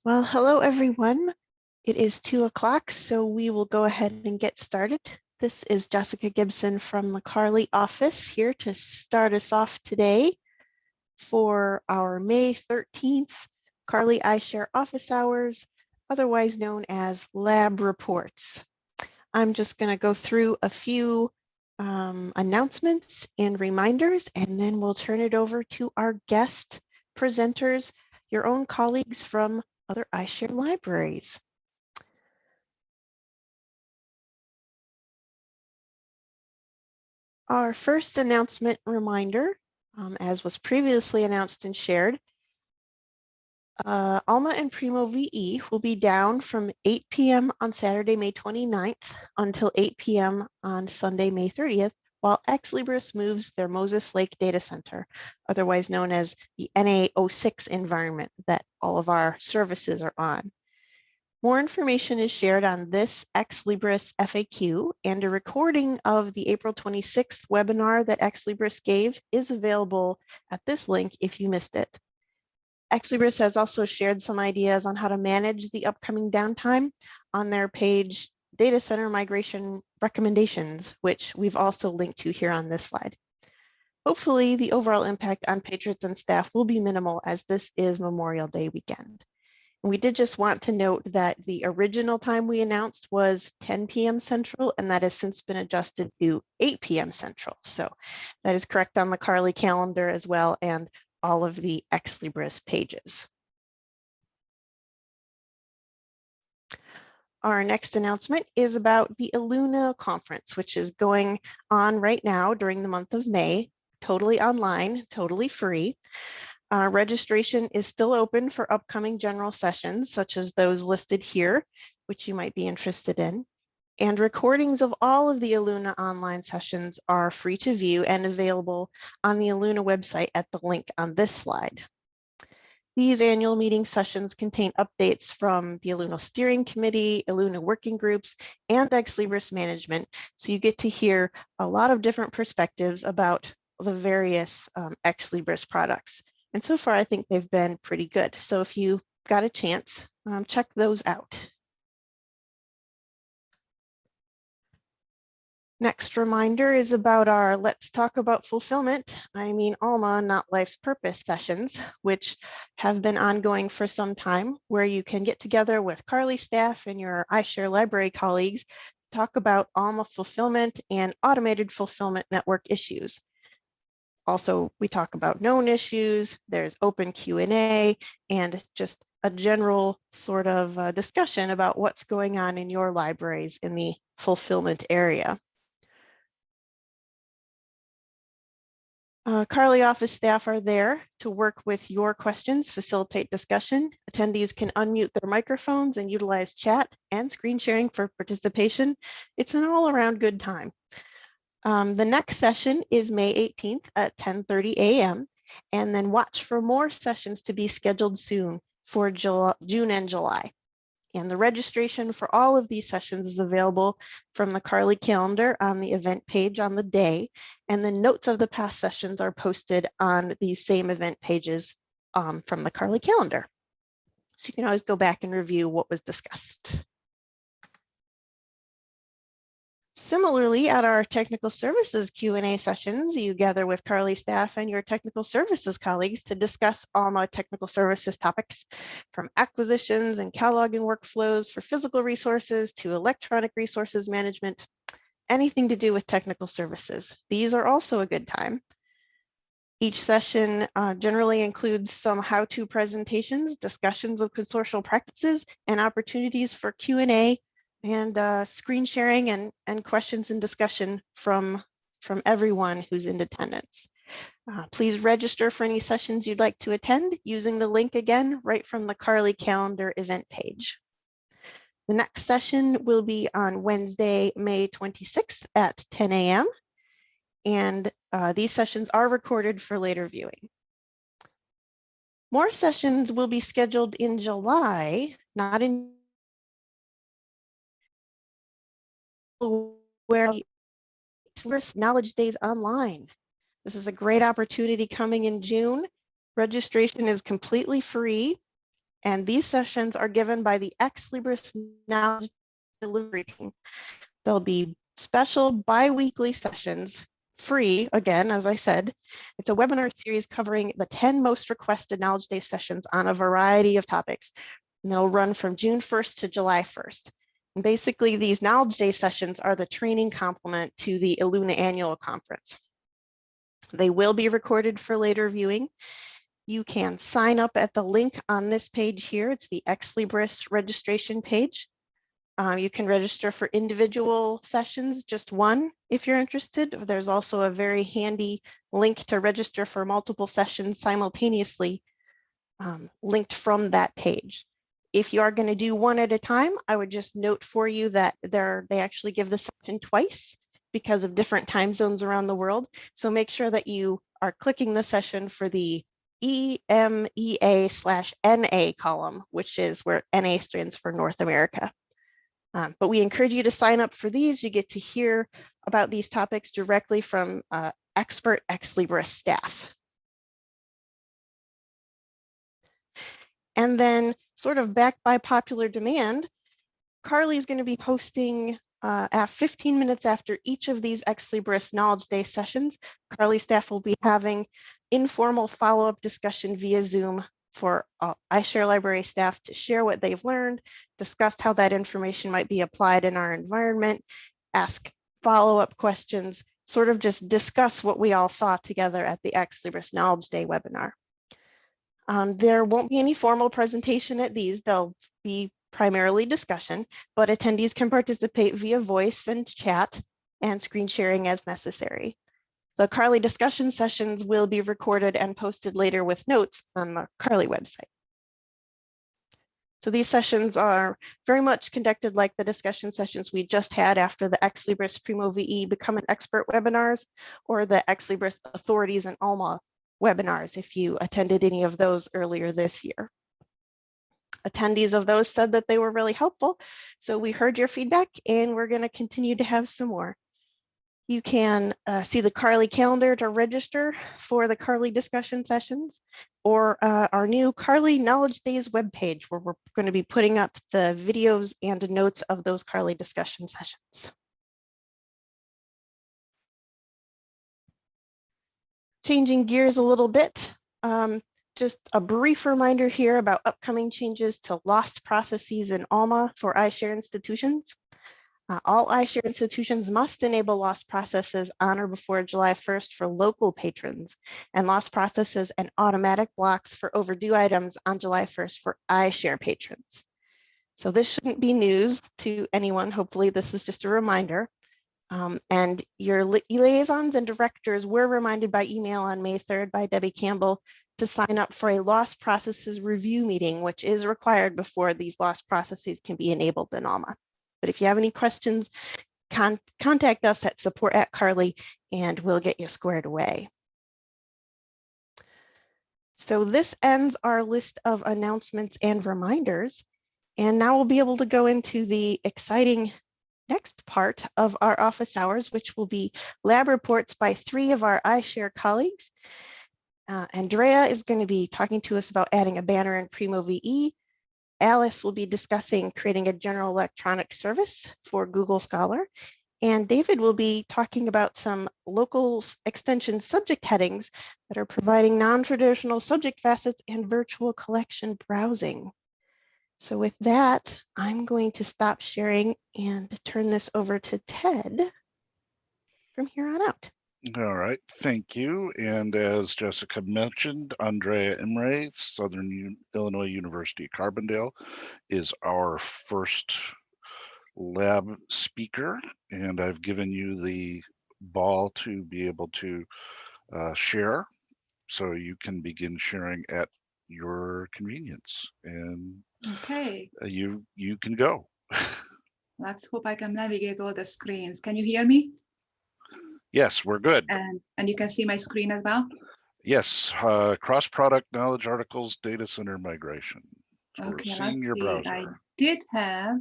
Well, hello everyone. It is 2 o'clock, so we will go ahead and get started. This is Jessica Gibson from the CARLI office here to start us off today for our May 13th CARLI iShare office hours, otherwise known as lab reports. I'm just going to go through a few announcements and reminders, and then we'll turn it over to our guest presenters, your own colleagues from other iShare libraries. Our first announcement reminder, as was previously announced and shared, Alma and Primo VE will be down from 8 p.m. on Saturday, May 29th until 8 p.m. on Sunday, May 30th, while Ex Libris moves their Moses Lake data center, otherwise known as the NA06 environment that all of our services are on. More information is shared on this Ex Libris FAQ, and a recording of the April 26th webinar that Ex Libris gave is available at this link if you missed it. Ex Libris has also shared some ideas on how to manage the upcoming downtime on their page Data Center Migration Recommendations, which we've also linked to here on this slide. Hopefully, the overall impact on patrons and staff will be minimal as this is Memorial Day weekend. We did just want to note that the original time we announced was 10 p.m. Central, and that has since been adjusted to 8 p.m. Central. So that is correct on the CARLI calendar as well, and all of the Ex Libris pages. Our next announcement is about the Illuna conference, which is going on right now during the month of May, totally online, totally free. Registration is still open for upcoming general sessions, such as those listed here, which you might be interested in. And recordings of all of the Illuna online sessions are free to view and available on the Illuna website at the link on this slide. These annual meeting sessions contain updates from the Illuna Steering Committee, Illuna working groups, and Ex Libris management. So you get to hear a lot of different perspectives about the various Ex Libris products. And so far, I think they've been pretty good. So if you got a chance, check those out. Next reminder is about our Let's Talk About Fulfillment, I mean Alma, not Life's Purpose sessions, which have been ongoing for some time, where you can get together with CARLI staff and your iShare library colleagues to talk about Alma fulfillment and automated fulfillment network issues. Also, we talk about known issues, there's open Q&A, and just a general sort of discussion about what's going on in your libraries in the fulfillment area. CARLI office staff are there to work with your questions, facilitate discussion. Attendees can unmute their microphones and utilize chat and screen sharing for participation. It's an all-around good time. The next session is May 18th at 10:30 a.m. and then watch for more sessions to be scheduled soon for June and July. And the registration for all of these sessions is available from the CARLI calendar on the event page on the day, and the notes of the past sessions are posted on these same event pages from the CARLI calendar. So you can always go back and review what was discussed. Similarly, at our technical services Q&A sessions, you gather with CARLI staff and your technical services colleagues to discuss Alma technical services topics, from acquisitions and cataloging workflows for physical resources to electronic resources management, anything to do with technical services. These are also a good time. Each session generally includes some how-to presentations, discussions of consortial practices, and opportunities for Q&A and screen sharing and questions and discussion from everyone who's in attendance. Please register for any sessions you'd like to attend using the link again right from the CARLI calendar event page. The next session will be on Wednesday, May 26th at 10 a.m. And these sessions are recorded for later viewing. More sessions will be scheduled in July, not in where Knowledge Days online. This is a great opportunity coming in June. Registration is completely free. And these sessions are given by the Ex Libris Knowledge Delivery Team. There'll be special bi-weekly sessions, free, again, as I said. It's a webinar series covering the 10 most requested Knowledge Day sessions on a variety of topics. And they'll run from June 1st to July 1st. And basically, these Knowledge Day sessions are the training complement to the Illuna Annual Conference. They will be recorded for later viewing. You can sign up at the link on this page here. It's the Ex Libris registration page. You can register for individual sessions, just one if you're interested. There's also a very handy link to register for multiple sessions simultaneously linked from that page. If you are going to do one at a time, I would just note for you that they actually give the session twice because of different time zones around the world. So make sure that you are clicking the session for the EMEA/NA column, which is where NA stands for North America. But we encourage you to sign up for these. You get to hear about these topics directly from expert Ex Libris staff. And then sort of backed by popular demand, CARLI is going to be hosting at 15 minutes after each of these Ex Libris Knowledge Day sessions. CARLI staff will be having informal follow-up discussion via Zoom for iShare Library staff to share what they've learned, discuss how that information might be applied in our environment, ask follow-up questions, sort of just discuss what we all saw together at the Ex Libris Knowledge Day webinar. There won't be any formal presentation at these. They'll be primarily discussion, but attendees can participate via voice and chat and screen sharing as necessary. The CARLI discussion sessions will be recorded and posted later with notes on the CARLI website. So these sessions are very much conducted like the discussion sessions we just had after the Ex Libris Primo VE Become an Expert webinars or the Ex Libris Authorities and Alma webinars if you attended any of those earlier this year. Attendees of those said that they were really helpful. So we heard your feedback and we're going to continue to have some more. You can see the CARLI calendar to register for the CARLI discussion sessions or our new CARLI Knowledge Days webpage where we're going to be putting up the videos and notes of those CARLI discussion sessions. Changing gears a little bit, just a brief reminder here about upcoming changes to lost processes in Alma for iShare institutions. All iShare institutions must enable lost processes on or before July 1st for local patrons and lost processes and automatic blocks for overdue items on July 1st for iShare patrons. So this shouldn't be news to anyone. Hopefully this is just a reminder. And your liaisons and directors were reminded by email on May 3rd by Debbie Campbell to sign up for a lost processes review meeting, which is required before these lost processes can be enabled in Alma. But if you have any questions, contact us at support@CARLI and we'll get you squared away. So this ends our list of announcements and reminders. And now we'll be able to go into the exciting next part of our office hours, which will be lab reports by 3 of our iShare colleagues. Andrea is going to be talking to us about adding a banner in Primo VE. Alice will be discussing creating a general electronic service for Google Scholar. And David will be talking about some local extension subject headings that are providing non-traditional subject facets and virtual collection browsing. So with that, I'm going to stop sharing and turn this over to Ted from here on out. All right, thank you. And as Jessica mentioned, Andrea Imre, Southern Illinois University, Carbondale, is our first lab speaker. And I've given you the ball to be able to share. So you can begin sharing at your convenience. And okay, you can go. let's hope I can navigate all the screens. Can you hear me? Yes, we're good. And you can see my screen as well? Yes, cross-product knowledge articles, data center migration. So okay, we're seeing your browser. I did have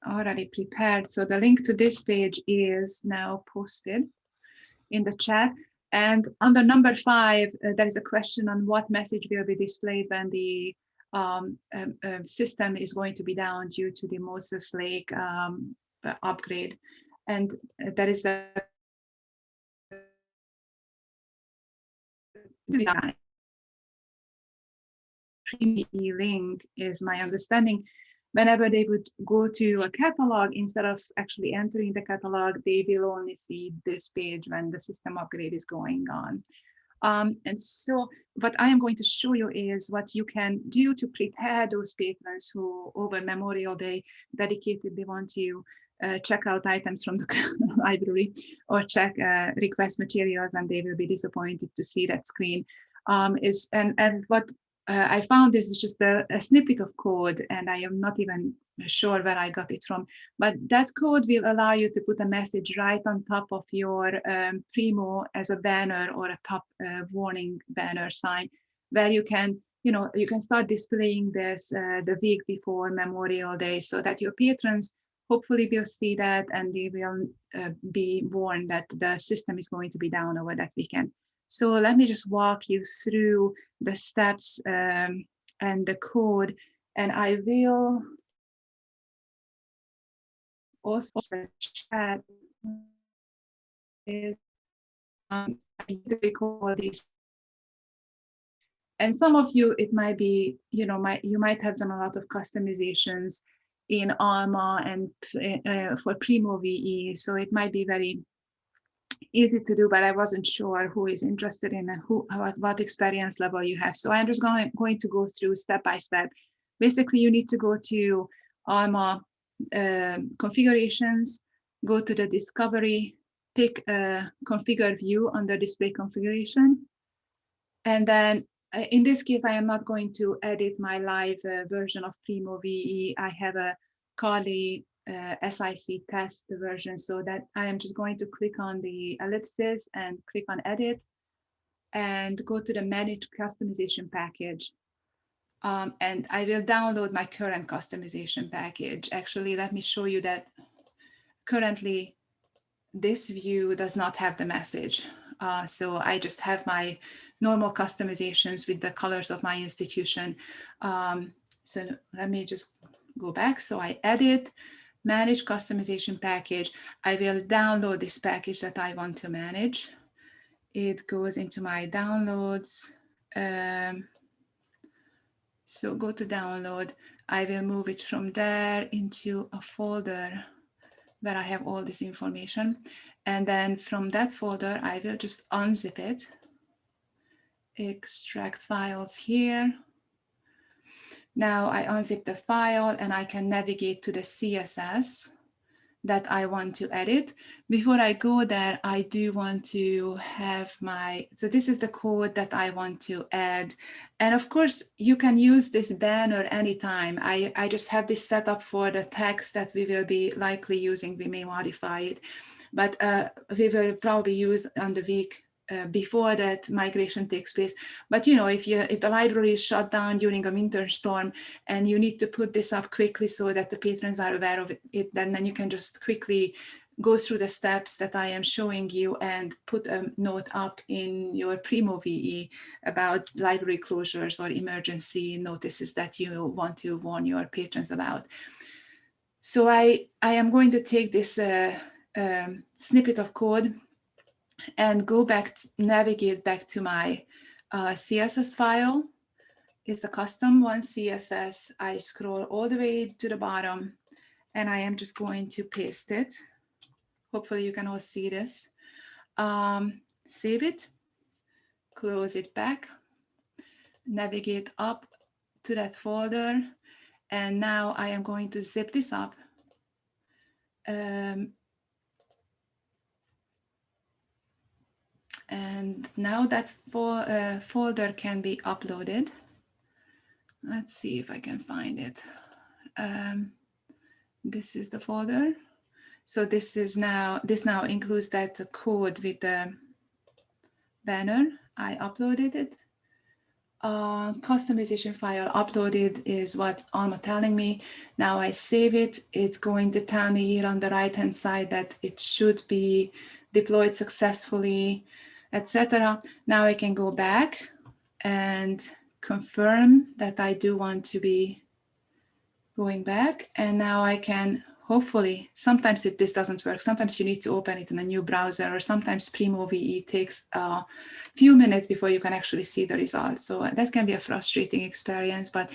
already prepared. So the link to this page is now posted in the chat. And under number 5, there is a question on what message will be displayed when the system is going to be down due to the Moses Lake upgrade. And that is the Primo VE link, is my understanding. Whenever they would go to a catalog, instead of actually entering the catalog, they will only see this page when the system upgrade is going on. And so what I am going to show you is what you can do to prepare those patrons who over Memorial Day dedicatedly want to check out items from the library or check request materials, and they will be disappointed to see that screen. And what I found this is just a snippet of code, and I am not even sure where I got it from, but that code will allow you to put a message right on top of your Primo as a banner or a top warning banner sign, where you can, you can start displaying this the week before Memorial Day, so that your patrons hopefully will see that, and they will be warned that the system is going to be down over that weekend. So let me just walk you through the steps and the code, and I will also chat I record this. And some of you, it might be, you might have done a lot of customizations in Alma and for Primo VE, so it might be very easy to do, but I wasn't sure who is interested in and what experience level you have. So I'm just going to go through step by step. Basically, you need to go to Alma configurations, go to the discovery, pick configure view under display configuration. And then in this case, I am not going to edit my live version of Primo VE. I have a CARLI SIC test version, so that I am just going to click on the ellipsis and click on edit and go to the manage customization package. And I will download my current customization package. Actually, let me show you that currently this view does not have the message. So I just have my normal customizations with the colors of my institution. So let me just go back. So I edit, manage customization package. I will download this package that I want to manage. It goes into my downloads. So go to download. I will move it from there into a folder where I have all this information. And then from that folder, I will just unzip it, extract files here. Now I unzip the file and I can navigate to the CSS that I want to edit. Before I go there, I do want to have so this is the code that I want to add. And of course, you can use this banner anytime. I just have this set up for the text that we will be likely using. We may modify it, but we will probably use on the week before that migration takes place. But if the library is shut down during a winter storm and you need to put this up quickly so that the patrons are aware of it, then you can just quickly go through the steps that I am showing you and put a note up in your Primo VE about library closures or emergency notices that you want to warn your patrons about. So I am going to take this snippet of code and go back, navigate back to my CSS file. Is the custom one CSS. I scroll all the way to the bottom and I am just going to paste it. Hopefully you can all see this. Save it, close it back, navigate up to that folder. And now I am going to zip this up. And now that folder can be uploaded. Let's see if I can find it. This is the folder. So this now includes that code with the banner. I uploaded it. Customization file uploaded is what Alma telling me. Now I save it. It's going to tell me here on the right-hand side that it should be deployed successfully, etc. Now I can go back and confirm that I do want to be going back. And now I can hopefully, sometimes this doesn't work. Sometimes you need to open it in a new browser, or sometimes Primo VE takes a few minutes before you can actually see the results. So that can be a frustrating experience, but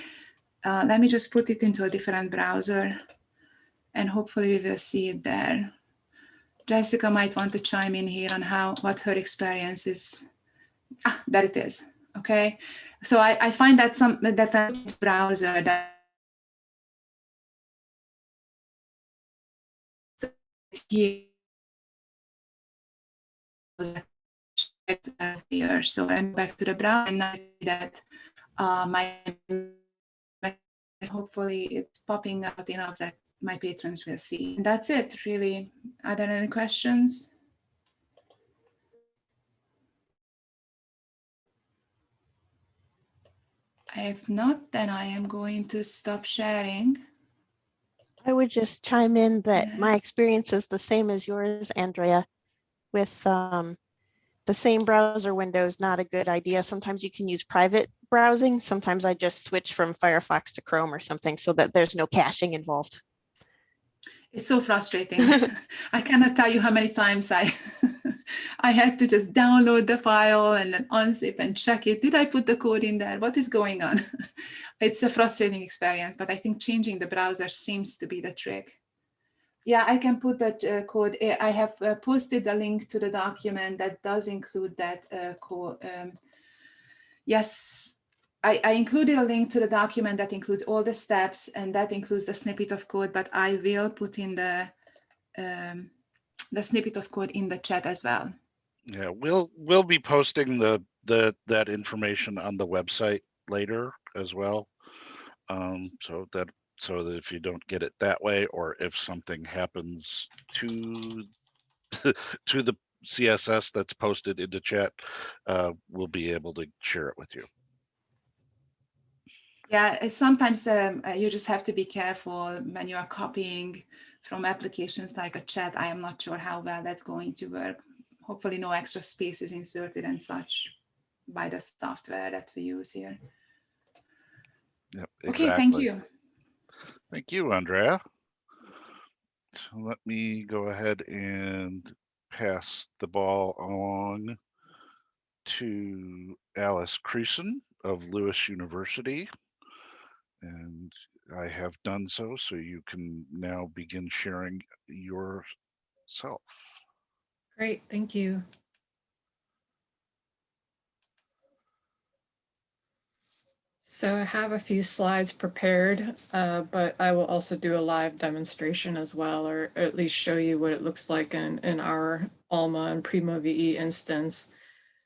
let me just put it into a different browser and hopefully we will see it there. Jessica might want to chime in here on what her experience is. Ah, there it is. Okay, so I find that that browser that here. So I'm back to the browser and now that hopefully it's popping out enough that my patrons will see. And that's it, really. Are there any questions? If not, then I am going to stop sharing. I would just chime in that my experience is the same as yours, Andrea, with the same browser window is not a good idea. Sometimes you can use private browsing. Sometimes I just switch from Firefox to Chrome or something so that there's no caching involved. It's so frustrating. I cannot tell you how many times I had to just download the file and then unzip and check it. Did I put the code in there? What is going on? It's a frustrating experience, but I think changing the browser seems to be the trick. Yeah, I can put that code. I have posted a link to the document that does include that code. Yes, I included a link to the document that includes all the steps, and that includes the snippet of code, but I will put in the snippet of code in the chat as well. Yeah, we'll be posting that information on the website later as well. So that if you don't get it that way, or if something happens to to the CSS that's posted into chat, we'll be able to share it with you. Yeah, sometimes you just have to be careful when you are copying from applications like a chat. I am not sure how well that's going to work. Hopefully no extra space is inserted and such by the software that we use here. Yep, exactly. Okay, thank you. Thank you, Andrea. So let me go ahead and pass the ball along to Alice Creason of Lewis University. And I have done so you can now begin sharing yourself. Great, thank you. So I have a few slides prepared, but I will also do a live demonstration as well, or at least show you what it looks like in our Alma and Primo VE instance.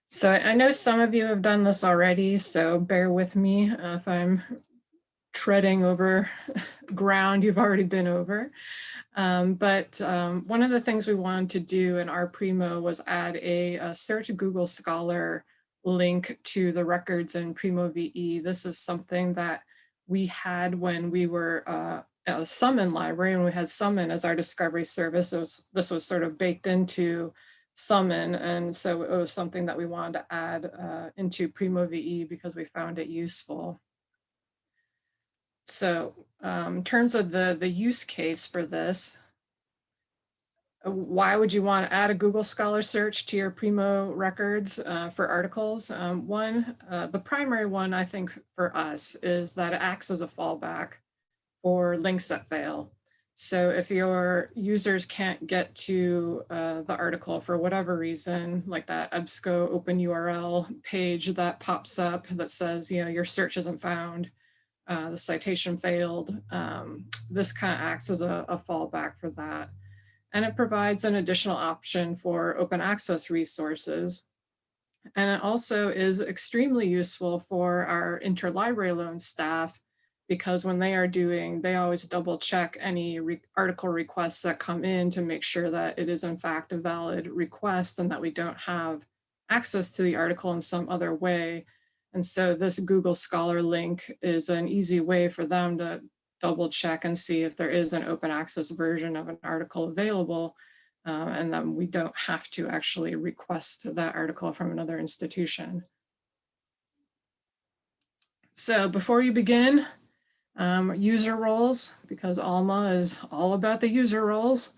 So I know some of you have done this already, so bear with me if I'm treading over ground you've already been over. But one of the things we wanted to do in our Primo was add a search Google Scholar link to the records in Primo VE. This is something that we had when we were a Summon library, and we had Summon as our discovery service. This was sort of baked into Summon, and so it was something that we wanted to add into Primo VE because we found it useful. So in terms of the use case for this, why would you want to add a Google Scholar search to your Primo records for articles? The primary one, I think, for us is that it acts as a fallback for links that fail. So if your users can't get to the article for whatever reason, like that EBSCO open URL page that pops up that says, your search isn't found, the citation failed, this kind of acts as a fallback for that. And it provides an additional option for open access resources. And it also is extremely useful for our interlibrary loan staff, because when they always double check any article requests that come in to make sure that it is in fact a valid request and that we don't have access to the article in some other way. And so this Google Scholar link is an easy way for them to double check and see if there is an open access version of an article available, and then we don't have to actually request that article from another institution. So before you begin, user roles, because Alma is all about the user roles.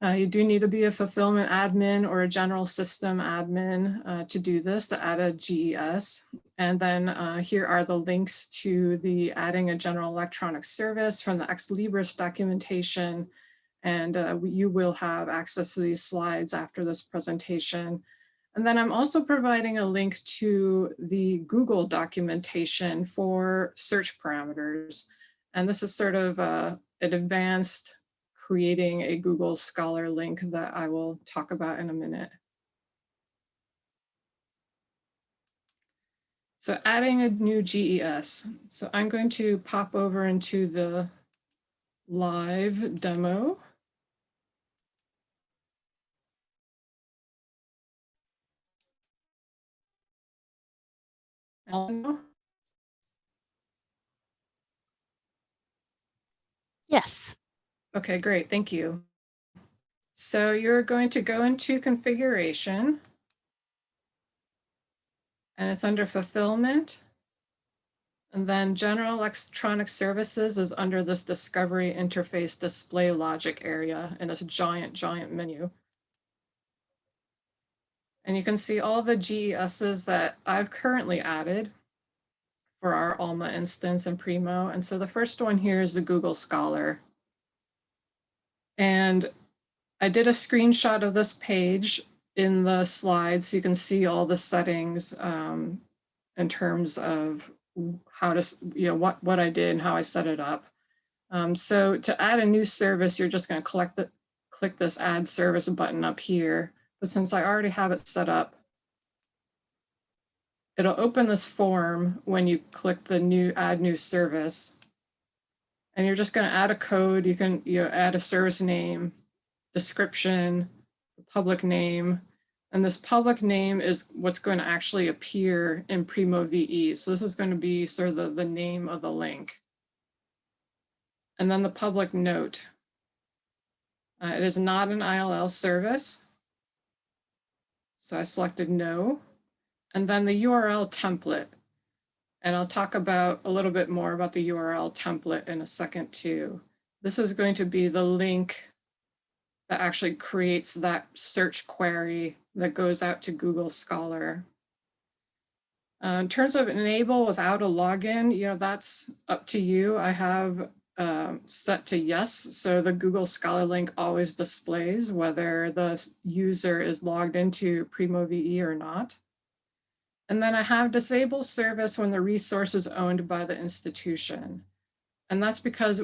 You do need to be a fulfillment admin or a general system admin to do this, to add a GES. And then here are the links to the adding a general electronic service from the Ex Libris documentation. And you will have access to these slides after this presentation. And then I'm also providing a link to the Google documentation for search parameters. And this is sort of an advanced creating a Google Scholar link that I will talk about in a minute. So adding a new GES. So I'm going to pop over into the live demo. Yes. Okay, great, thank you. So you're going to go into configuration, and it's under fulfillment. And then general electronic services is under this discovery interface display logic area in this giant menu. And you can see all the GESs that I've currently added for our Alma instance and Primo. And so the first one here is the Google Scholar. And I did a screenshot of this page in the slides so you can see all the settings in terms of how to, what I did and how I set it up. So to add a new service, you're just going to click this add service button up here. But since I already have it set up, it'll open this form when you click the add new service. And you're just going to add a code. You can add a service name, description, public name. And this public name is what's going to actually appear in Primo VE. So this is going to be sort of the name of the link. And then the public note. It is not an ILL service. So I selected no. And then the URL template. And I'll talk about a little bit more about the URL template in a second too. This is going to be the link that actually creates that search query that goes out to Google Scholar. In terms of enable without a login, that's up to you. I have set to yes, so the Google Scholar link always displays whether the user is logged into Primo VE or not. And then I have disable service when the resource is owned by the institution. And that's because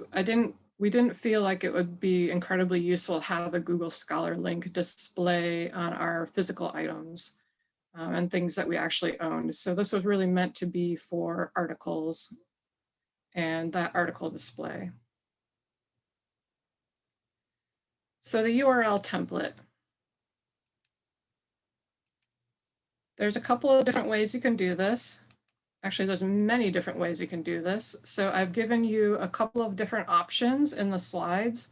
we didn't feel like it would be incredibly useful to have the Google Scholar link display on our physical items and things that we actually owned. So this was really meant to be for articles and that article display. So the URL template. There's a couple of different ways you can do this. Actually, there's many different ways you can do this. So I've given you a couple of different options in the slides.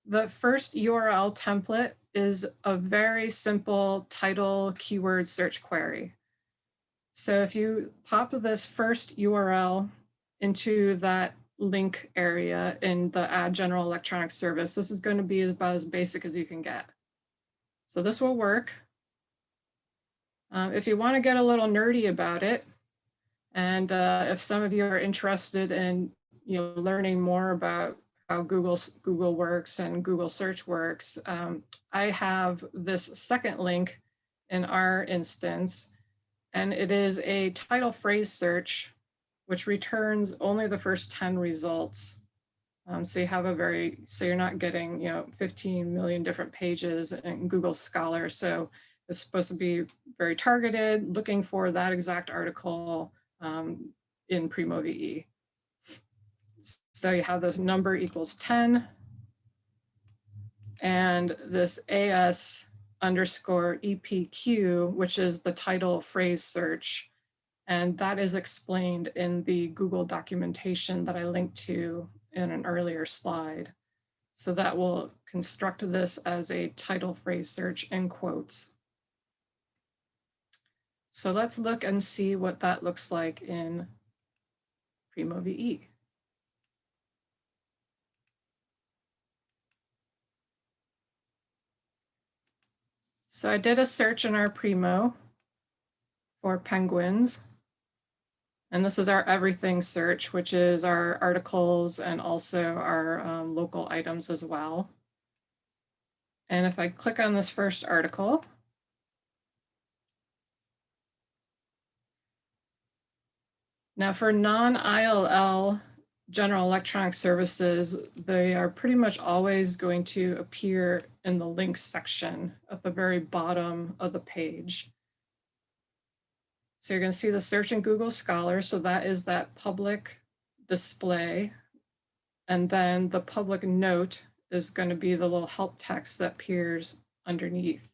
The first URL template is a very simple title keyword search query. So if you pop this first URL into that link area in the add general electronic service, this is going to be about as basic as you can get. So this will work. If you want to get a little nerdy about it, and if some of you are interested in learning more about how Google works and Google search works, I have this second link in our instance, and it is a title phrase search, which returns only the first 10 results. So you have so you're not getting 15 million different pages in Google Scholar. So it's supposed to be very targeted, looking for that exact article in Primo VE. So you have this number equals 10 and this AS_EPQ, which is the title phrase search. And that is explained in the Google documentation that I linked to in an earlier slide. So that will construct this as a title phrase search in quotes. So let's look and see what that looks like in Primo VE. So I did a search in our Primo for penguins. And this is our everything search, which is our articles and also our local items as well. And if I click on this first article, now for non-ILL general electronic services, they are pretty much always going to appear in the links section at the very bottom of the page. So you're going to see the search in Google Scholar. So that is that public display. And then the public note is going to be the little help text that appears underneath.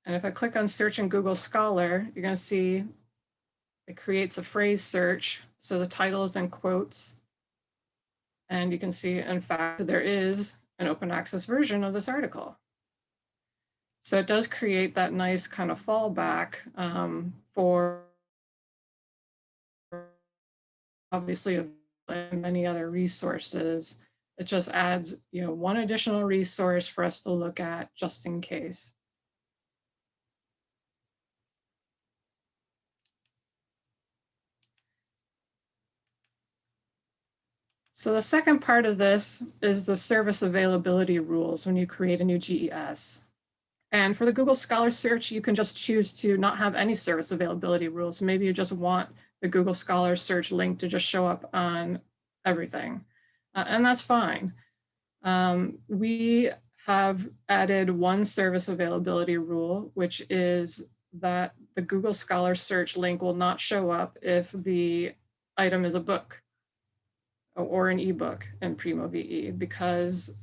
And if I click on search in Google Scholar, you're going to see it creates a phrase search. So the title is in quotes. And you can see, in fact, there is an open access version of this article. So it does create that nice kind of fallback for obviously many other resources. It just adds, one additional resource for us to look at just in case. So the second part of this is the service availability rules when you create a new GES. And for the Google Scholar search, you can just choose to not have any service availability rules. Maybe you just want the Google Scholar search link to just show up on everything. And that's fine. We have added one service availability rule, which is that the Google Scholar search link will not show up if the item is a book or an ebook in Primo VE, because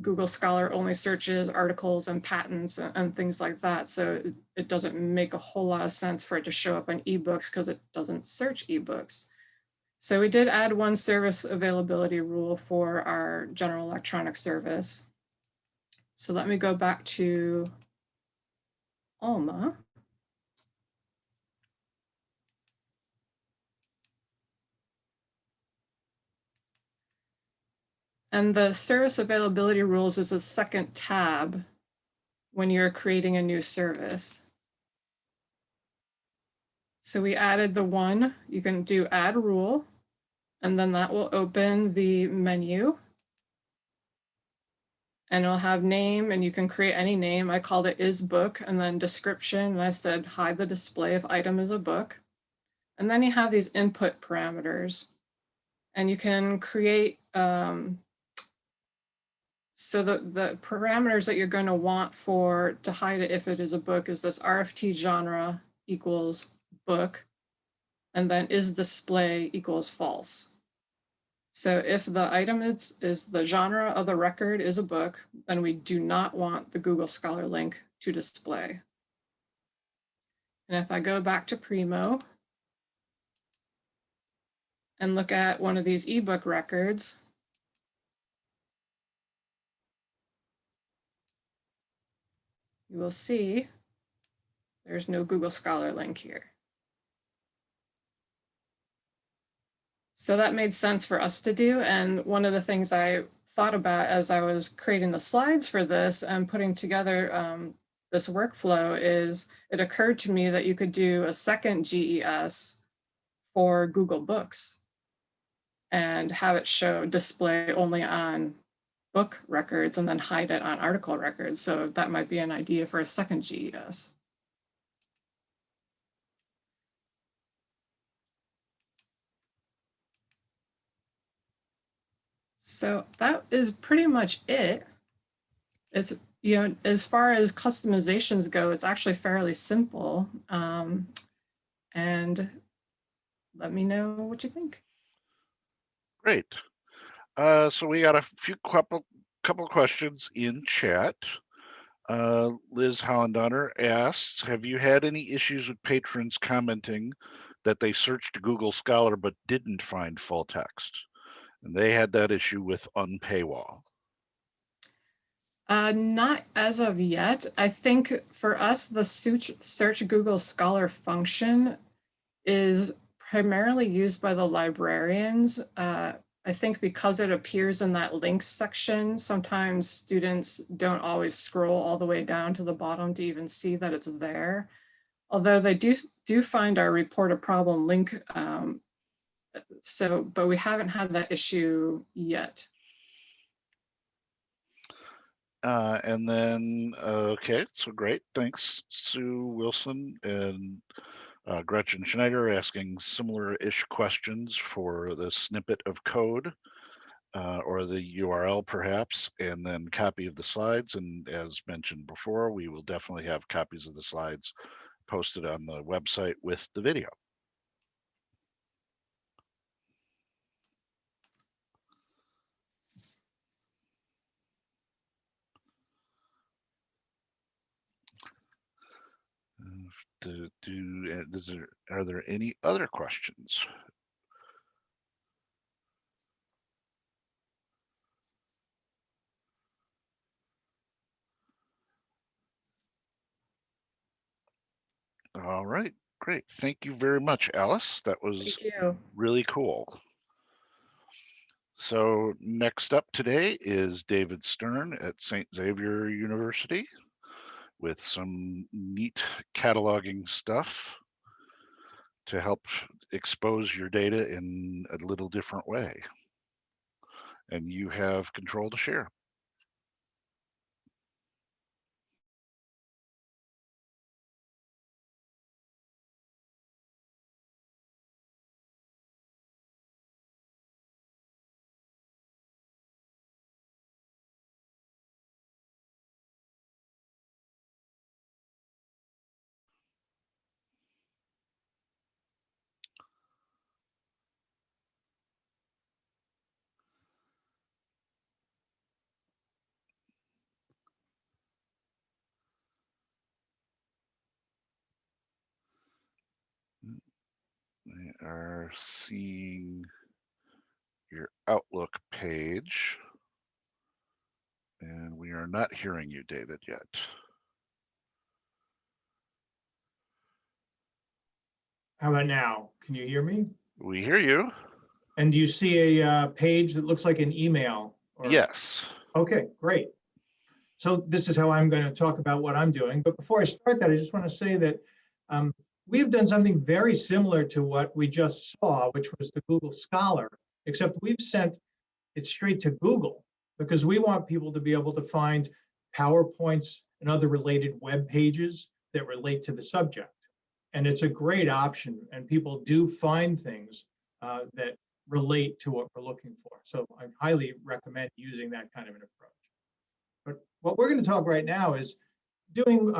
Google Scholar only searches articles and patents and things like that. So it doesn't make a whole lot of sense for it to show up on ebooks because it doesn't search ebooks. So we did add one service availability rule for our general electronic service. So let me go back to Alma. And the service availability rules is a second tab when you're creating a new service. So we added the one, you can do add rule, and then that will open the menu. And it'll have name, and you can create any name. I called it is book, and then description, and I said hide the display if item is a book. And then you have these input parameters, and you can create, so the parameters that you're going to want to hide it if it is a book is this RFT genre equals book, and then is display equals false. So if the item is the genre of the record is a book, then we do not want the Google Scholar link to display. And if I go back to Primo and look at one of these ebook records, you will see there's no Google Scholar link here. So that made sense for us to do. And one of the things I thought about as I was creating the slides for this and putting together this workflow is it occurred to me that you could do a second GES for Google Books and have it display only on book records and then hide it on article records. So that might be an idea for a second GES. So that is pretty much it. It's, as far as customizations go, it's actually fairly simple. And let me know what you think. Great. So we got a couple questions in chat. Liz Hollandonner asks, have you had any issues with patrons commenting that they searched Google Scholar but didn't find full text? And they had that issue with unpaywall. Not as of yet. I think for us, the search Google Scholar function is primarily used by the librarians. I think because it appears in that links section, sometimes students don't always scroll all the way down to the bottom to even see that it's there. Although they do find our report a problem link. But we haven't had that issue yet. And then, okay, so great. Thanks, Sue Wilson and Gretchen Schneider, asking similar-ish questions for the snippet of code or the URL perhaps, and then copy of the slides. And as mentioned before, we will definitely have copies of the slides posted on the website with the video. Are there any other questions? All right, great. Thank you very much, Alice. That was Thank you. really cool. So next up today is David Stern at St. Xavier University with some neat cataloging stuff to help expose your data in a little different way. And you have control to share. We are seeing your Outlook page, and we are not hearing you, David, yet. How about now? Can you hear me? We hear you. And do you see a page that looks like an email? Yes. Okay, great. So this is how I'm going to talk about what I'm doing. But before I start that, I just want to say that we've done something very similar to what we just saw, which was the Google Scholar, except we've sent it straight to Google because we want people to be able to find PowerPoints and other related web pages that relate to the subject. And it's a great option, and people do find things that relate to what we're looking for. So I highly recommend using that kind of an approach. But what we're going to talk right now is doing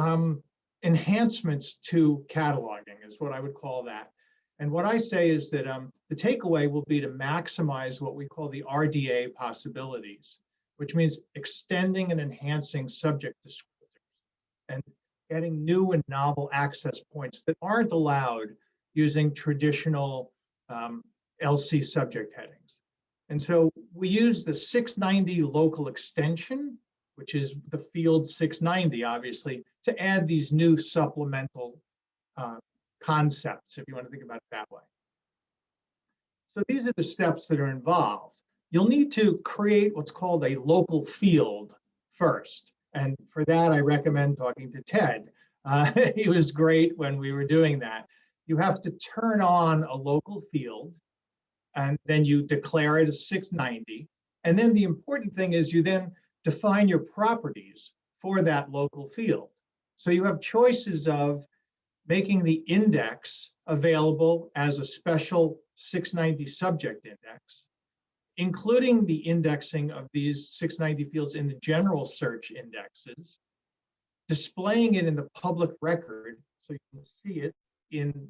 enhancements to cataloging, is what I would call that. And what I say is that the takeaway will be to maximize what we call the RDA possibilities, which means extending and enhancing subject descriptors and getting new and novel access points that aren't allowed using traditional LC subject headings. And so we use the 690 local extension, which is the field 690, obviously, to add these new supplemental concepts, if you want to think about it that way. So these are the steps that are involved. You'll need to create what's called a local field first. And for that, I recommend talking to Ted. He was great when we were doing that. You have to turn on a local field, and then you declare it as 690. And then the important thing is you then define your properties for that local field. So you have choices of making the index available as a special 690 subject index, including the indexing of these 690 fields in the general search indexes, displaying it in the public record so you can see it in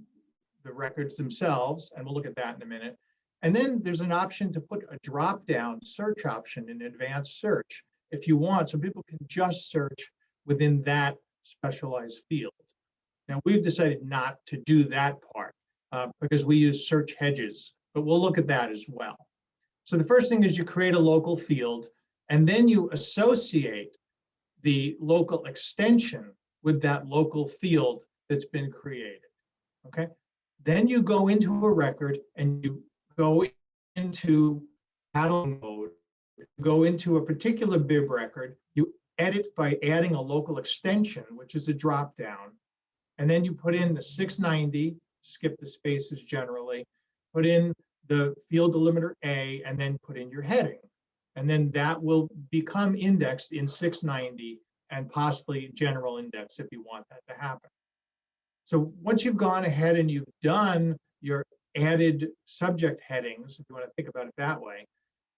the records themselves, and we'll look at that in a minute. And then there's an option to put a drop-down search option in advanced search if you want, so people can just search within that specialized field. Now, we've decided not to do that part because we use search hedges, but we'll look at that as well. So the first thing is you create a local field, and then you associate the local extension with that local field that's been created, okay? Then you go into a record and you go into catalog mode, go into a particular bib record, you edit by adding a local extension, which is a drop down, and then you put in the 690, skip the spaces generally, put in the field delimiter A, and then put in your heading. And then that will become indexed in 690 and possibly general index if you want that to happen. So once you've gone ahead and you've done your added subject headings, if you want to think about it that way,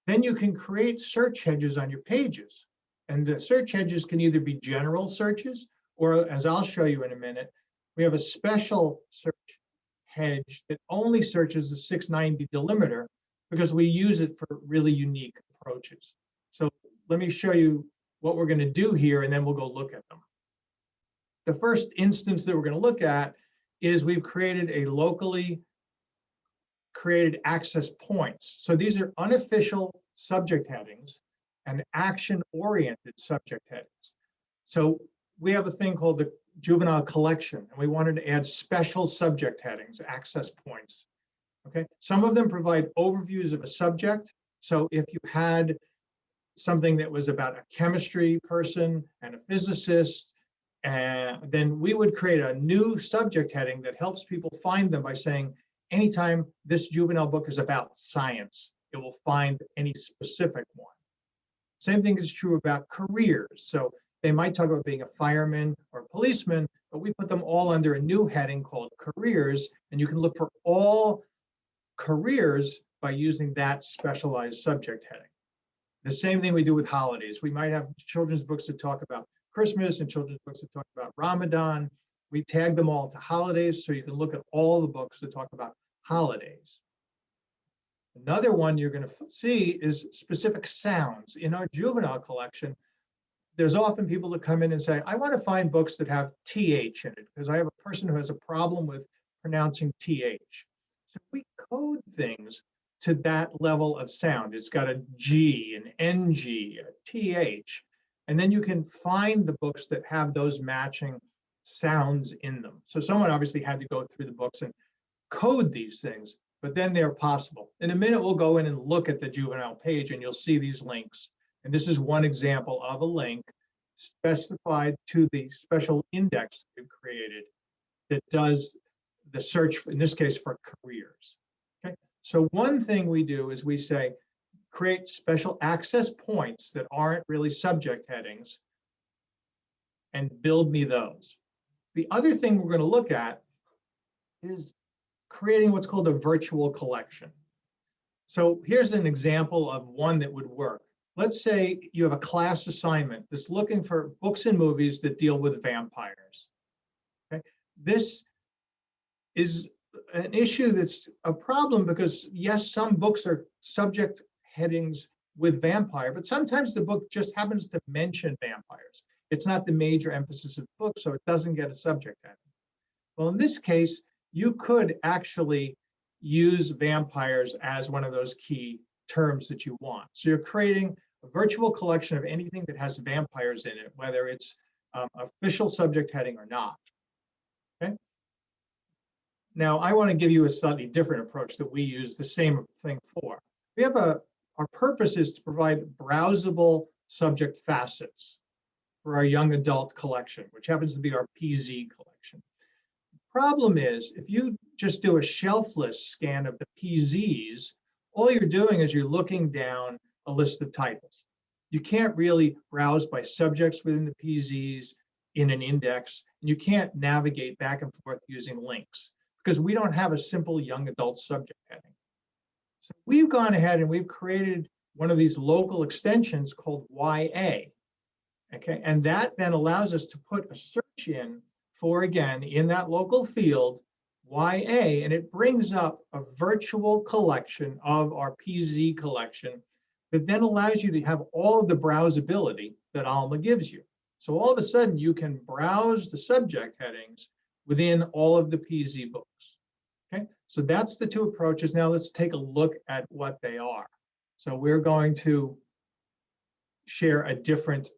then you can create search hedges on your pages. And the search hedges can either be general searches, or as I'll show you in a minute, we have a special search hedge that only searches the 690 delimiter because we use it for really unique approaches. So let me show you what we're going to do here, and then we'll go look at them. The first instance that we're going to look at is we've created a locally created access points. So these are unofficial subject headings and action-oriented subject headings. So we have a thing called the Juvenile Collection, and we wanted to add special subject headings, access points. Okay, some of them provide overviews of a subject. So if you had something that was about a chemistry person and a physicist, and then we would create a new subject heading that helps people find them by saying, anytime this juvenile book is about science, it will find any specific one. Same thing is true about careers. So they might talk about being a fireman or a policeman, but we put them all under a new heading called careers, and you can look for all careers by using that specialized subject heading. The same thing we do with holidays. We might have children's books that talk about Christmas and children's books that talk about Ramadan. We tag them all to holidays, so you can look at all the books that talk about holidays. Another one you're going to see is specific sounds. In our juvenile collection, there's often people that come in and say, I want to find books that have TH in it, because I have a person who has a problem with pronouncing TH. So we code things to that level of sound. It's got a G, an NG, a TH. And then you can find the books that have those matching sounds in them. So someone obviously had to go through the books and code these things, but then they're possible. In a minute, we'll go in and look at the juvenile page, and you'll see these links. And this is one example of a link specified to the special index we've created that does the search, in this case, for careers. Okay. So one thing we do is we say, create special access points that aren't really subject headings and build me those. The other thing we're going to look at is creating what's called a virtual collection. So here's an example of one that would work. Let's say you have a class assignment that's looking for books and movies that deal with vampires. Okay? This is an issue that's a problem because, yes, some books are subject headings with vampire, but sometimes the book just happens to mention vampires. It's not the major emphasis of the book, so it doesn't get a subject heading. Well, in this case, you could actually use vampires as one of those key terms that you want. So you're creating a virtual collection of anything that has vampires in it, whether it's official subject heading or not. Okay. Now, I want to give you a slightly different approach that we use the same thing for. We have our purpose is to provide browsable subject facets for our young adult collection, which happens to be our PZ collection. The problem is, if you just do a shelfless scan of the PZs, all you're doing is you're looking down a list of titles. You can't really browse by subjects within the PZs in an index, and you can't navigate back and forth using links because we don't have a simple young adult subject heading. So we've gone ahead and we've created one of these local extensions called YA. Okay, and that then allows us to put a search in for, again, in that local field, YA, and it brings up a virtual collection of our PZ collection that then allows you to have all of the browsability that Alma gives you. So all of a sudden you can browse the subject headings within all of the PZ books. Okay, so that's the two approaches. Now let's take a look at what they are. So we're going to share a different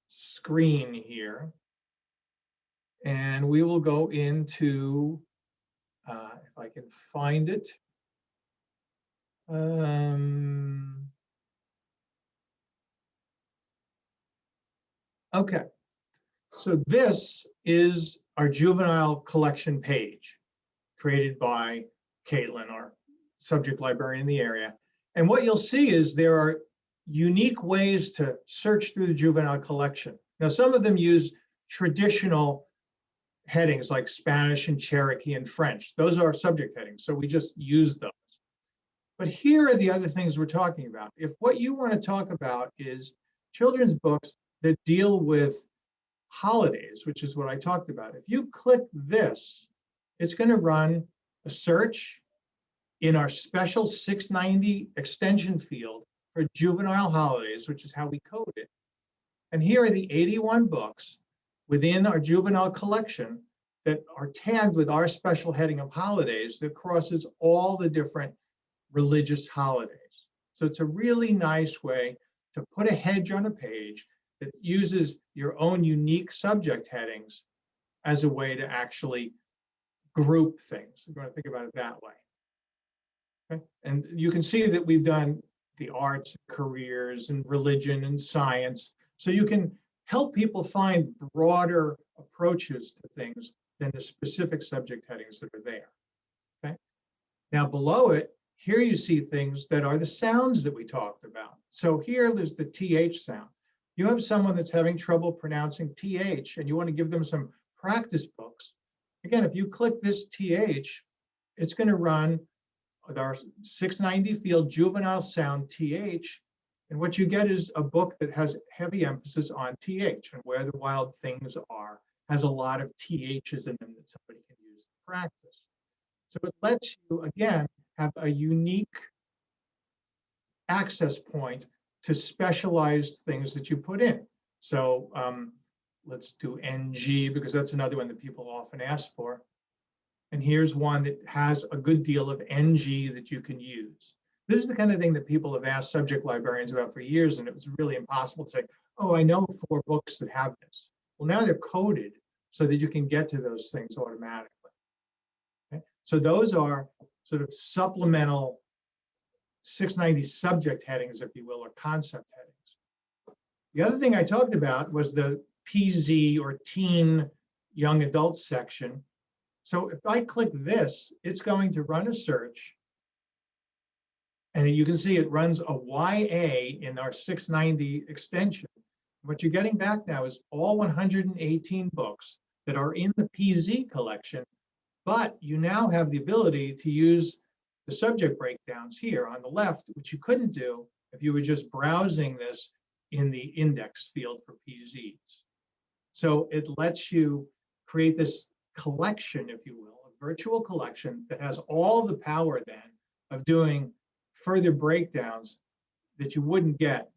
screen here. And we will go into If I can find it. Okay, so this is our juvenile collection page created by Caitlin, our subject librarian in the area. And what you'll see is there are unique ways to search through the juvenile collection. Now, some of them use traditional headings like Spanish and Cherokee and French. Those are subject headings, so we just use those. But here are the other things we're talking about. If what you want to talk about is children's books that deal with holidays, which is what I talked about, if you click this, it's going to run a search in our special 690 extension field for juvenile holidays, which is how we code it. And here are the 81 books within our juvenile collection that are tagged with our special heading of holidays that crosses all the different religious holidays. So it's a really nice way to put a hedge on a page that uses your own unique subject headings as a way to actually group things. We're going to think about it that way. Okay? And you can see that we've done the arts, careers, and religion and science. So you can help people find broader approaches to things than the specific subject headings that are there. Okay? Now below it, here you see things that are the sounds that we talked about. So here there's the TH sound. You have someone that's having trouble pronouncing TH and you want to give them some practice books. Again, if you click this TH, it's going to run with our 690 field juvenile sound TH. And what you get is a book that has heavy emphasis on TH, and Where the Wild Things Are has a lot of THs in them that somebody can use to practice. So it lets you, again, have a unique access point to specialized things that you put in. So let's do NG, because that's another one that people often ask for. And here's one that has a good deal of NG that you can use. This is the kind of thing that people have asked subject librarians about for years, and it was really impossible to say, oh, I know 4 books that have this. Well, now they're coded so that you can get to those things automatically. Okay? So those are sort of supplemental 690 subject headings, if you will, or concept headings. The other thing I talked about was the PZ or teen young adult section. So if I click this, it's going to run a search. And you can see it runs a YA in our 690 extension. What you're getting back now is all 118 books that are in the PZ collection, but you now have the ability to use the subject breakdowns here on the left, which you couldn't do if you were just browsing this in the index field for PZs. So it lets you create this collection, if you will, a virtual collection that has all the power then of doing further breakdowns that you wouldn't get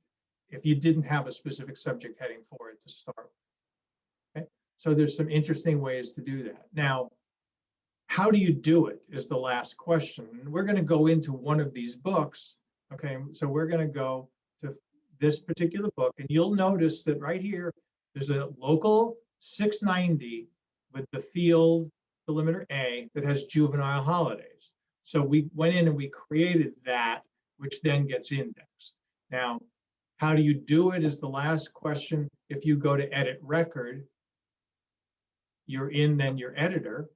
if you didn't have a specific subject heading for it to start with. Okay? So there's some interesting ways to do that. Now, how do you do it is the last question. And we're going to go into one of these books. Okay, so we're going to go to this particular book, and you'll notice that right here, there's a local 690 with the field delimiter A that has juvenile holidays. So we went in and we created that, which then gets indexed. Now, how do you do it is the last question. If you go to edit record, you're in then your editor.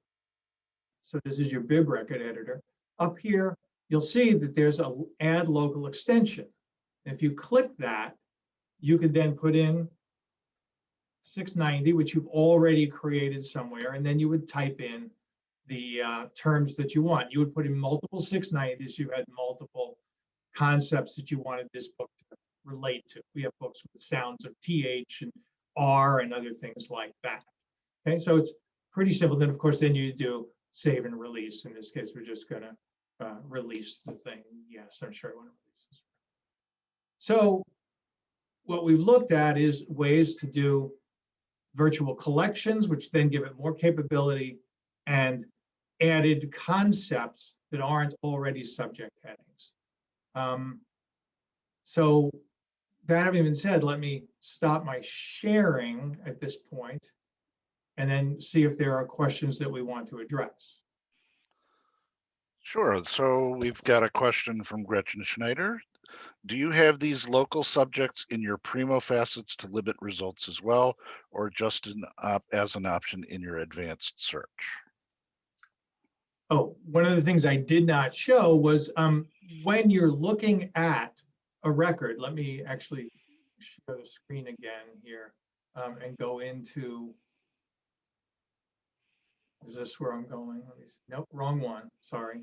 So this is your bib record editor. Up here, you'll see that there's a add local extension. And if you click that, you could then put in 690, which you've already created somewhere, and then you would type in the terms that you want. You would put in multiple 690s. You had multiple concepts that you wanted this book to relate to. We have books with sounds of TH and R and other things like that. Okay, so it's pretty simple. Then, of course, then you do save and release. In this case, we're just going to release the thing. Yes, I'm sure I want to release this. So what we've looked at is ways to do virtual collections, which then give it more capability, and added concepts that aren't already subject headings. So that having been said, let me stop my sharing at this point and then see if there are questions that we want to address. Sure. So we've got a question from Gretchen Schneider. Do you have these local subjects in your Primo facets to limit results as well, or just as an option in your advanced search? Oh, one of the things I did not show was when you're looking at a record, let me actually share the screen again here and go into, is this where I'm going? Let me see. Nope, wrong one, sorry.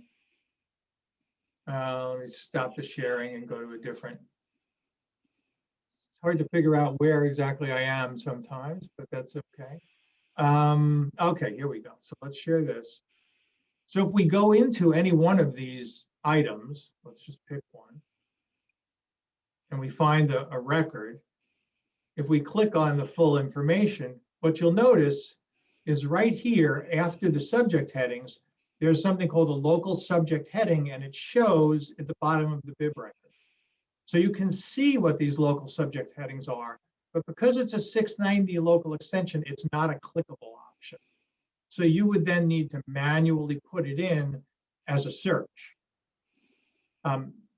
Let me stop the sharing and go to a different. It's hard to figure out where exactly I am sometimes, but that's okay. Okay, here we go. So let's share this. So if we go into any one of these items, let's just pick one, and we find a record, if we click on the full information, what you'll notice is right here after the subject headings, there's something called a local subject heading, and it shows at the bottom of the bib record. So you can see what these local subject headings are, but because it's a 690 local extension, it's not a clickable option. So you would then need to manually put it in as a search.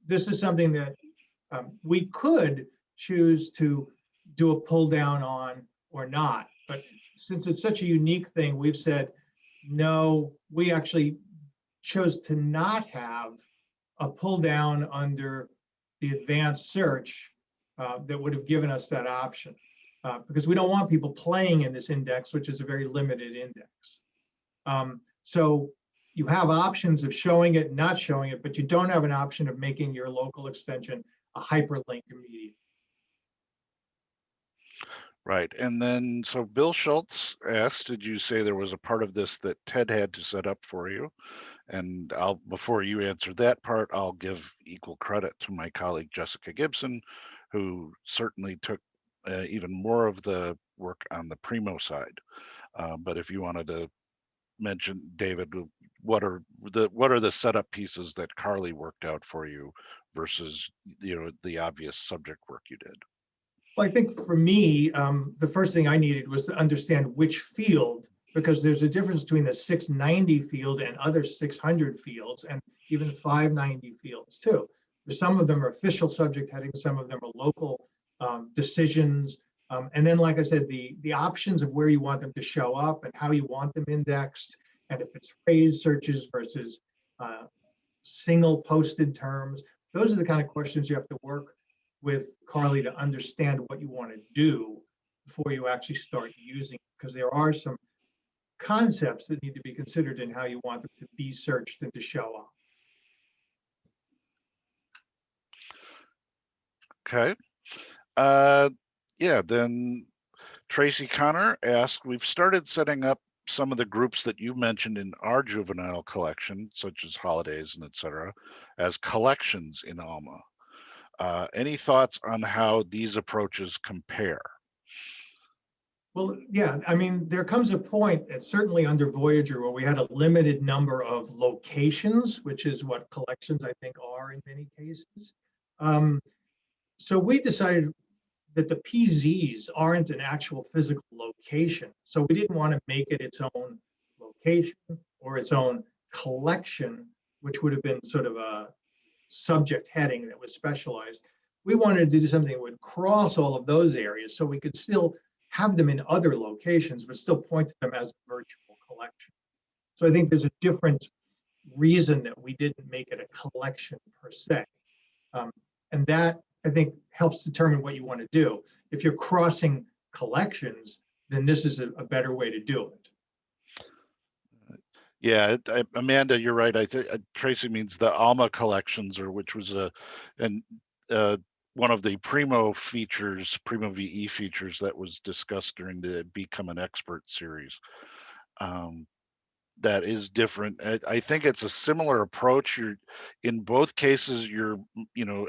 This is something that we could choose to do a pull down on or not, but since it's such a unique thing, we've said, no, we actually chose to not have a pull down under the advanced search that would have given us that option because we don't want people playing in this index, which is a very limited index. So you have options of showing it, not showing it, but you don't have an option of making your local extension a hyperlink immediately. Right. And then, so Bill Schultz asked, did you say there was a part of this that Ted had to set up for you? And before you answer that part, I'll give equal credit to my colleague, Jessica Gibson, who certainly took even more of the work on the Primo side. But if you wanted to mention, David, what are the setup pieces that CARLI worked out for you versus, the obvious subject work you did? Well, I think for me, the first thing I needed was to understand which field, because there's a difference between the 690 field and other 600 fields, and even 590 fields too. Some of them are official subject headings, some of them are local decisions. And then, like I said, the options of where you want them to show up and how you want them indexed, and if it's phrase searches versus single posted terms, those are the kind of questions you have to work with CARLI to understand what you want to do before you actually start using it, because there are some concepts that need to be considered in how you want them to be searched and to show up. Okay. Yeah, then Tracy Connor asked, we've started setting up some of the groups that you mentioned in our juvenile collection, such as holidays and et cetera, as collections in Alma. Any thoughts on how these approaches compare? Well, yeah, I mean, there comes a point, certainly under Voyager, where we had a limited number of locations, which is what collections, I think, are in many cases. So we decided that the PZs aren't an actual physical location. So we didn't want to make it its own location or its own collection, which would have been sort of a subject heading that was specialized. We wanted to do something that would cross all of those areas so we could still have them in other locations, but still point to them as a virtual collection. So I think there's a different reason that we didn't make it a collection per se. And that, I think, helps determine what you want to do. If you're crossing collections, then this is a better way to do it. Yeah, Amanda, you're right. I think Tracy means the Alma Collections, which was one of the Primo features, Primo VE features that was discussed during the Become an Expert series. That is different. I think it's a similar approach. In both cases, you're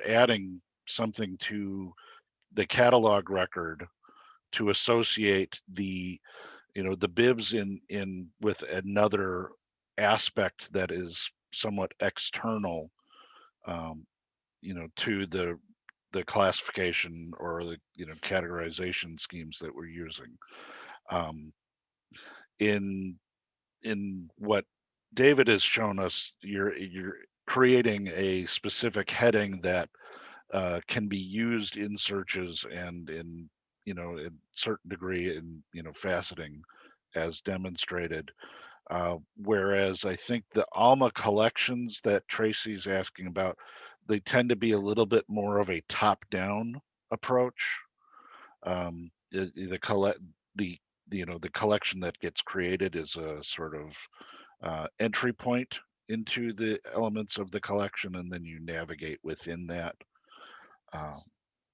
adding something to the catalog record to associate the bibs in with another aspect that is somewhat external to the classification or the categorization schemes that we're using. In what David has shown us you're creating a specific heading that can be used in searches and in, you know, in certain degree in, you know, faceting as demonstrated. Whereas I think the Alma collections that Tracy's asking about, they tend to be a little bit more of a top-down approach. The you know, the collection that gets created is a sort of entry point into the elements of the collection, and then you navigate within that.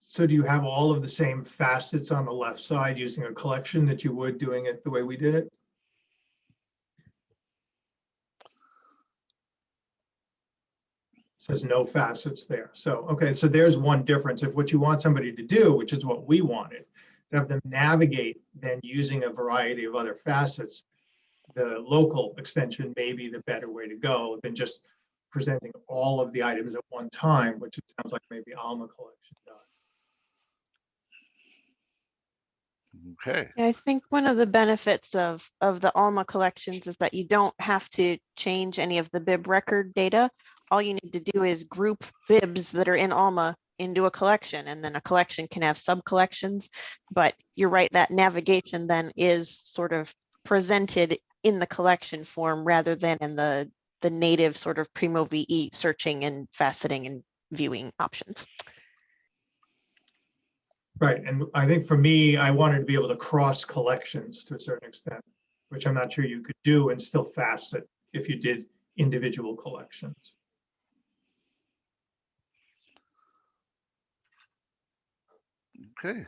So do you have all of the same facets on the left side using a collection that you would doing it the way we did it? Says no facets there. So, okay, so there's one difference. If what you want somebody to do, which is what we wanted, to have them navigate then using a variety of other facets, the local extension may be the better way to go than just presenting all of the items at one time, which it sounds like maybe Alma Collection does. Okay. I think one of the benefits of the Alma collections is that you don't have to change any of the bib record data. All you need to do is group bibs that are in Alma into a collection, and then a collection can have sub collections. But you're right, that navigation then is sort of presented in the collection form rather than in the native sort of Primo VE searching and faceting and viewing options. Right, and I think for me, I wanted to be able to cross collections to a certain extent, which I'm not sure you could do and still facet if you did individual collections. Okay.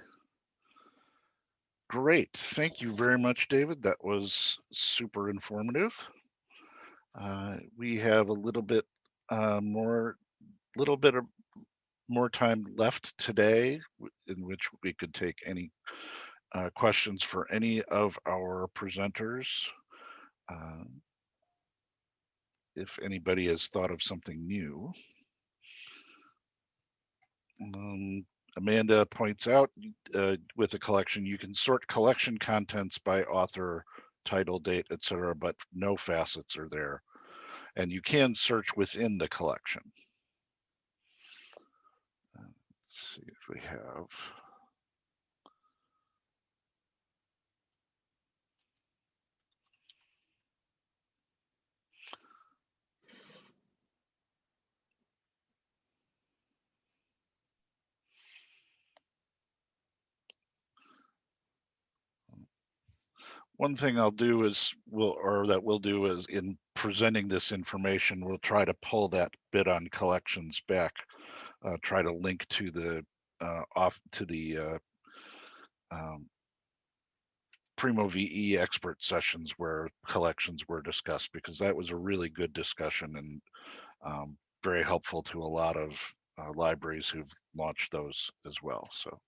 Great. Thank you very much, David. That was super informative. We have a little bit more time left today in which we could take any questions for any of our presenters. If anybody has thought of something new. Amanda points out with a collection, you can sort collection contents by author, title, date, etc., but no facets are there. And you can search within the collection. Let's see if we have. One thing I'll do is we'll do is in presenting this information, we'll try to pull that bit on collections back, try to link to the Primo VE expert sessions where collections were discussed, because that was a really good discussion and very helpful to a lot of libraries who've launched those as well. So.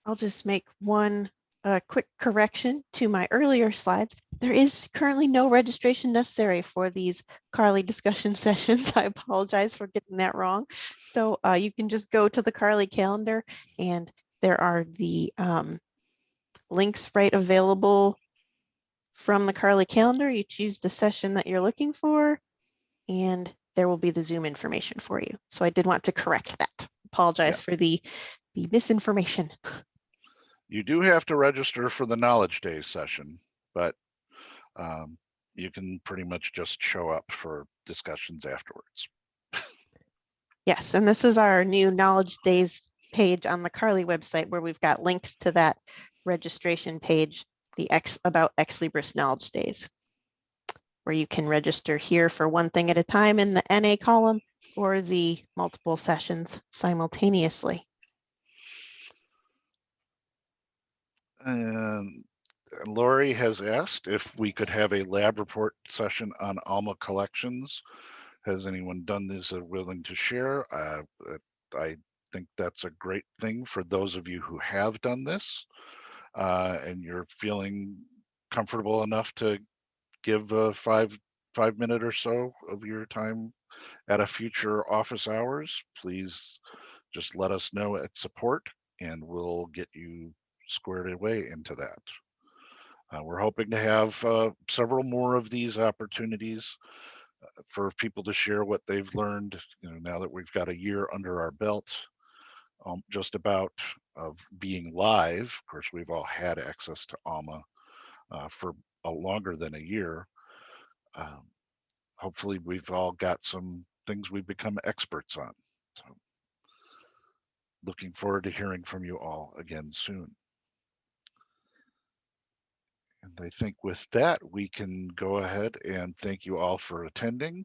I'll just make one quick correction to my earlier slides. There is currently no registration necessary for these CARLI discussion sessions. I apologize for getting that wrong. So you can just go to the CARLI calendar, and there are the links right available from the CARLI calendar. You choose the session that you're looking for, and there will be the Zoom information for you. So I did want to correct that. Apologize for the misinformation. You do have to register for the Knowledge Day session, but you can pretty much just show up for discussions afterwards. Yes, and this is our new Knowledge Days page on the CARLI website, where we've got links to that registration page, the about Ex Libris Knowledge Days, where you can register here for one thing at a time in the NA column or the multiple sessions simultaneously. And Lori has asked if we could have a lab report session on Alma Collections. Has anyone done this or willing to share? I think that's a great thing for those of you who have done this. and you're feeling comfortable enough to give a five minute or so of your time at a future office hours, please just let us know at support and we'll get you squared away into that. We're hoping to have several more of these opportunities for people to share what they've learned, now that we've got a year under our belt, just about, of being live. Of course, we've all had access to Alma for longer than a year. Hopefully we've all got some things we've become experts on. So looking forward to hearing from you all again soon. And I think with that, we can go ahead and thank you all for attending,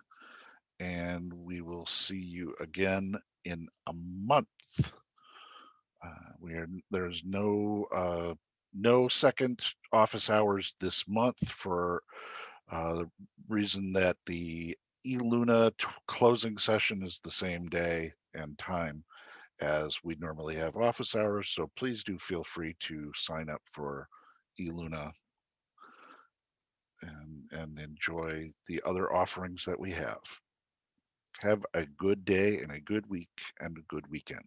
and we will see you again in a month. There's no second office hours this month for the reason that the eLuna closing session is the same day and time as we normally have office hours. So please do feel free to sign up for eLuna and enjoy the other offerings that we have. Have a good day and a good week and a good weekend.